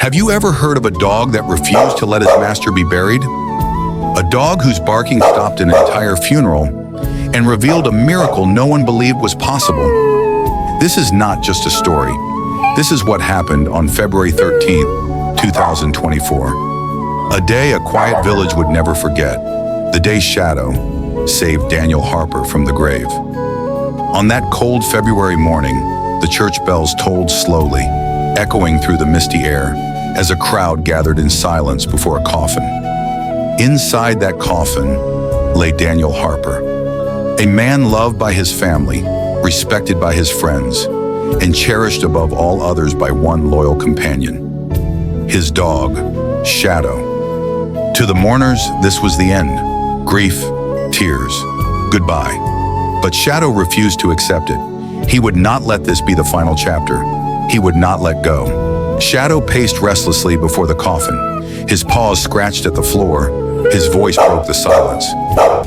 Have you ever heard of a dog that refused to let his master be buried? A dog whose barking stopped an entire funeral and revealed a miracle no one believed was possible. This is not just a story. This is what happened on February 13th, 2024. A day a quiet village would never forget. The day Shadow saved Daniel Harper from the grave. On that cold February morning, the church bells tolled slowly, echoing through the misty air as a crowd gathered in silence before a coffin. Inside that coffin lay Daniel Harper, a man loved by his family, respected by his friends, and cherished above all others by one loyal companion, his dog, Shadow. To the mourners, this was the end. Grief, tears, goodbye. But Shadow refused to accept it. He would not let this be the final chapter. He would not let go. Shadow paced restlessly before the coffin. His paws scratched at the floor. His voice broke the silence.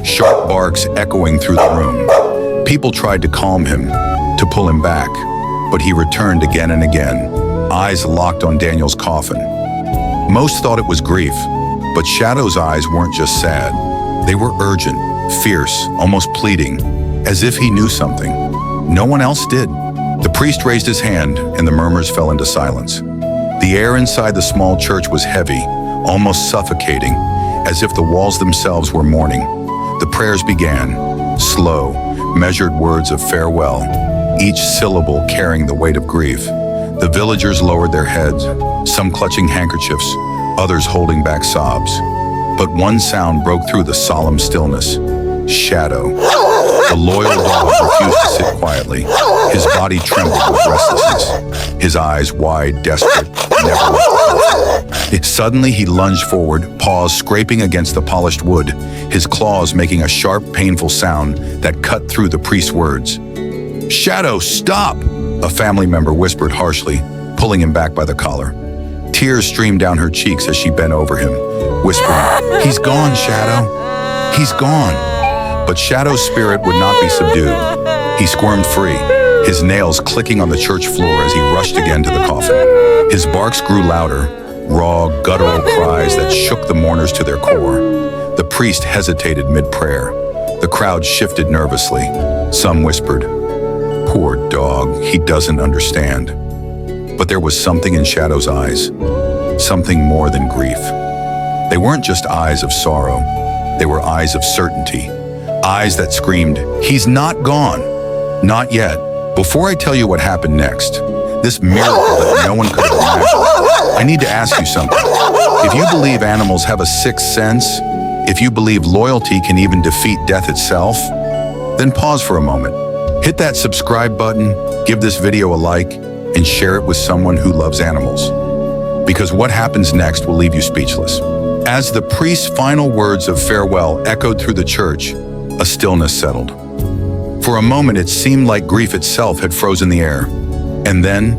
Sharp barks echoing through the room. People tried to calm him, to pull him back, but he returned again and again, eyes locked on Daniel's coffin. Most thought it was grief, but Shadow's eyes weren't just sad. They were urgent, fierce, almost pleading, as if he knew something. No one else did. The priest raised his hand, and the murmurs fell into silence. The air inside the small church was heavy, almost suffocating, as if the walls themselves were mourning. The prayers began, slow, measured words of farewell, each syllable carrying the weight of grief. The villagers lowered their heads, some clutching handkerchiefs, others holding back sobs. But one sound broke through the solemn stillness. Shadow. The loyal dog refused to sit quietly. His body trembled with restlessness. His eyes wide, desperate, never let go. Suddenly he lunged forward, paws scraping against the polished wood, his claws making a sharp, painful sound that cut through the priest's words. "Shadow, stop!" a family member whispered harshly, pulling him back by the collar. Tears streamed down her cheeks as she bent over him, whispering, "He's gone, Shadow. He's gone." But Shadow's spirit would not be subdued. He squirmed free, his nails clicking on the church floor as he rushed again to the coffin. His barks grew louder, raw, guttural cries that shook the mourners to their core. The priest hesitated mid-prayer. The crowd shifted nervously. Some whispered, "Poor dog, he doesn't understand." But there was something in Shadow's eyes, something more than grief. They weren't just eyes of sorrow, they were eyes of certainty. Eyes that screamed, "He's not gone. Not yet." Before I tell you what happened next, this miracle that no one could have imagined, I need to ask you something. If you believe animals have a sixth sense, if you believe loyalty can even defeat death itself, then pause for a moment. Hit that subscribe button, give this video a like, and share it with someone who loves animals. Because what happens next will leave you speechless. As the priest's final words of farewell echoed through the church, a stillness settled. For a moment, it seemed like grief itself had frozen the air. And then,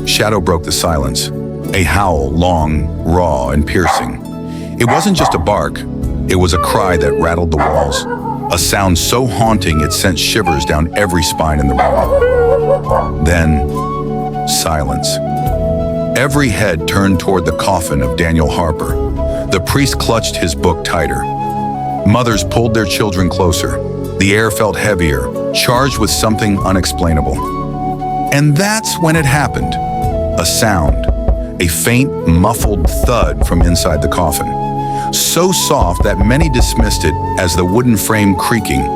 Shadow broke the silence. A howl, long, raw, and piercing. It wasn't just a bark. It was a cry that rattled the walls. A sound so haunting it sent shivers down every spine in the room. Then, silence. Every head turned toward the coffin of Daniel Harper. The priest clutched his book tighter. Mothers pulled their children closer. The air felt heavier, charged with something unexplainable. And that's when it happened. A sound, a faint, muffled thud from inside the coffin. So soft that many dismissed it as the wooden frame creaking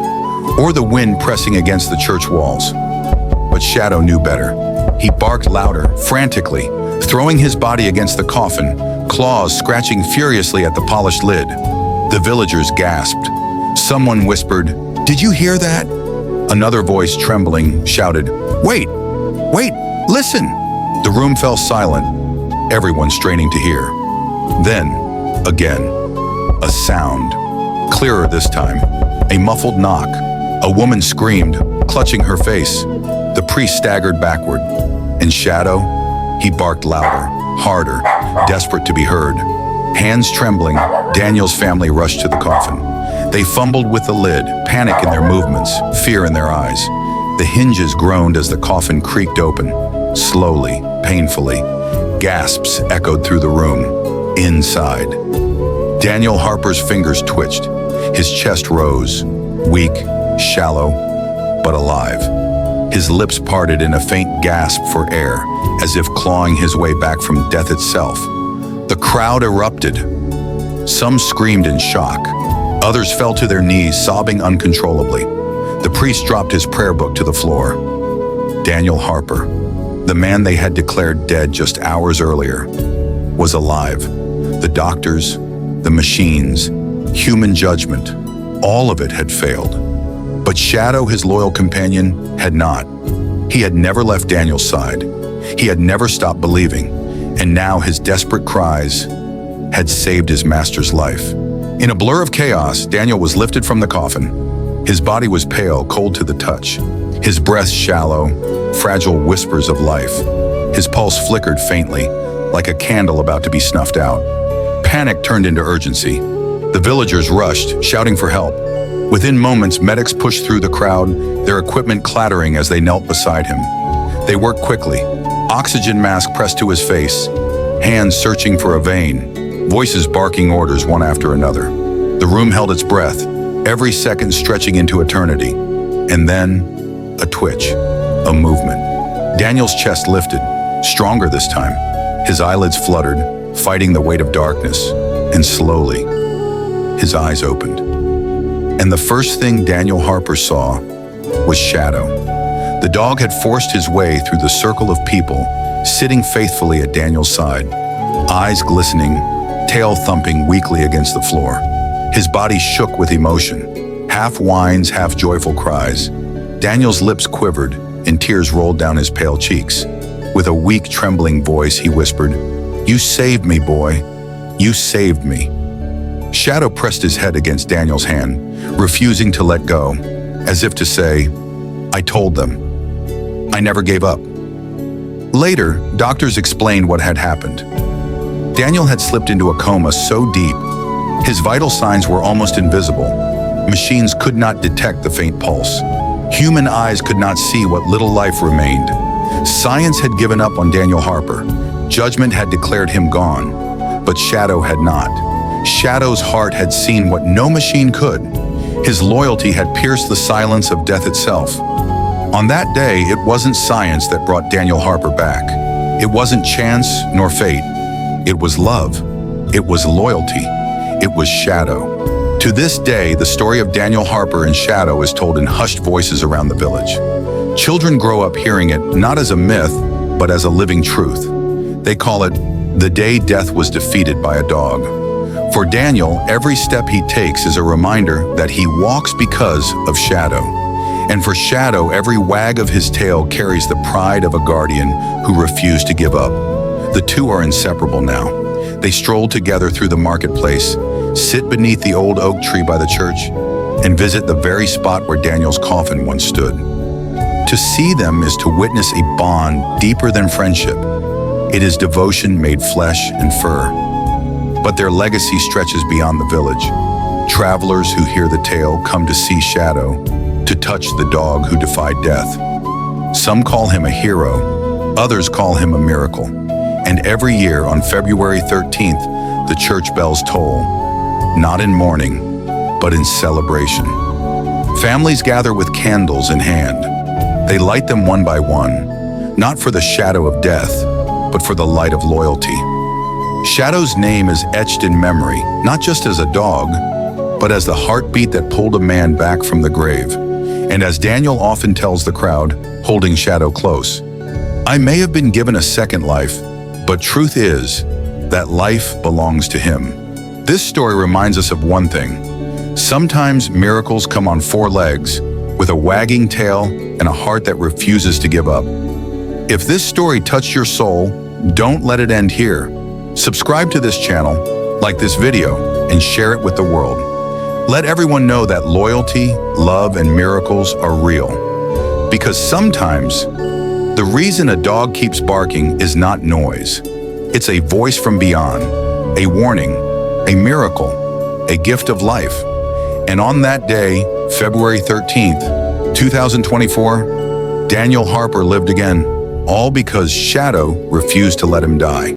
or the wind pressing against the church walls. But Shadow knew better. He barked louder, frantically, throwing his body against the coffin, claws scratching furiously at the polished lid. The villagers gasped. Someone whispered, "Did you hear that?" Another voice, trembling, shouted, "Wait, wait, listen!" The room fell silent, everyone straining to hear. Then, again, a sound, clearer this time, a muffled knock. A woman screamed, clutching her face. The priest staggered backward, and Shadow, he barked louder, harder, desperate to be heard. Hands trembling, Daniel's family rushed to the coffin. They fumbled with the lid, panic in their movements, fear in their eyes. The hinges groaned as the coffin creaked open, slowly, painfully. Gasps echoed through the room. Inside, Daniel Harper's fingers twitched. His chest rose, weak, shallow, but alive. His lips parted in a faint gasp for air, as if clawing his way back from death itself. The crowd erupted. Some screamed in shock. Others fell to their knees, sobbing uncontrollably. The priest dropped his prayer book to the floor. Daniel Harper, the man they had declared dead just hours earlier, was alive. The doctors, the machines, human judgment, all of it had failed. But Shadow, his loyal companion, had not. He had never left Daniel's side. He had never stopped believing, and now his desperate cries had saved his master's life. In a blur of chaos, Daniel was lifted from the coffin. His body was pale, cold to the touch. His breath shallow, fragile whispers of life. His pulse flickered faintly, like a candle about to be snuffed out. Panic turned into urgency. The villagers rushed, shouting for help. Within moments, medics pushed through the crowd, their equipment clattering as they knelt beside him. They worked quickly, oxygen mask pressed to his face, hands searching for a vein, voices barking orders one after another. The room held its breath, every second stretching into eternity. And then, a twitch, a movement. Daniel's chest lifted, stronger this time. His eyelids fluttered, fighting the weight of darkness, and slowly, his eyes opened. And the first thing Daniel Harper saw was Shadow. The dog had forced his way through the circle of people, sitting faithfully at Daniel's side, eyes glistening, tail thumping weakly against the floor. His body shook with emotion, half whines, half joyful cries. Daniel's lips quivered, and tears rolled down his pale cheeks. With a weak, trembling voice, he whispered, "You saved me, boy. You saved me." Shadow pressed his head against Daniel's hand, refusing to let go, as if to say, "I told them. I never gave up." Later, doctors explained what had happened. Daniel had slipped into a coma so deep, his vital signs were almost invisible. Machines could not detect the faint pulse. Human eyes could not see what little life remained. Science had given up on Daniel Harper. Judgment had declared him gone, but Shadow had not. Shadow's heart had seen what no machine could. His loyalty had pierced the silence of death itself. On that day, it wasn't science that brought Daniel Harper back. It wasn't chance nor fate. It was love. It was loyalty. It was Shadow. To this day, the story of Daniel Harper and Shadow is told in hushed voices around the village. Children grow up hearing it not as a myth, but as a living truth. They call it the day death was defeated by a dog. For Daniel, every step he takes is a reminder that he walks because of Shadow. And for Shadow, every wag of his tail carries the pride of a guardian who refused to give up. The two are inseparable now. They stroll together through the marketplace, sit beneath the old oak tree by the church, and visit the very spot where Daniel's coffin once stood. To see them is to witness a bond deeper than friendship. It is devotion made flesh and fur. But their legacy stretches beyond the village. Travelers who hear the tale come to see Shadow, to touch the dog who defied death. Some call him a hero, others call him a miracle. And every year on February 13th, the church bells toll, not in mourning, but in celebration. Families gather with candles in hand. They light them one by one, not for the shadow of death, but for the light of loyalty. Shadow's name is etched in memory, not just as a dog, but as the heartbeat that pulled a man back from the grave. And as Daniel often tells the crowd, holding Shadow close, "I may have been given a second life, but truth is that life belongs to him." This story reminds us of one thing. Sometimes miracles come on four legs, with a wagging tail and a heart that refuses to give up. If this story touched your soul, don't let it end here. Subscribe to this channel, like this video, and share it with the world. Let everyone know that loyalty, love, and miracles are real. Because sometimes, the reason a dog keeps barking is not noise. It's a voice from beyond, a warning, a miracle, a gift of life. And on that day, February 13th, 2024, Daniel Harper lived again, all because Shadow refused to let him die.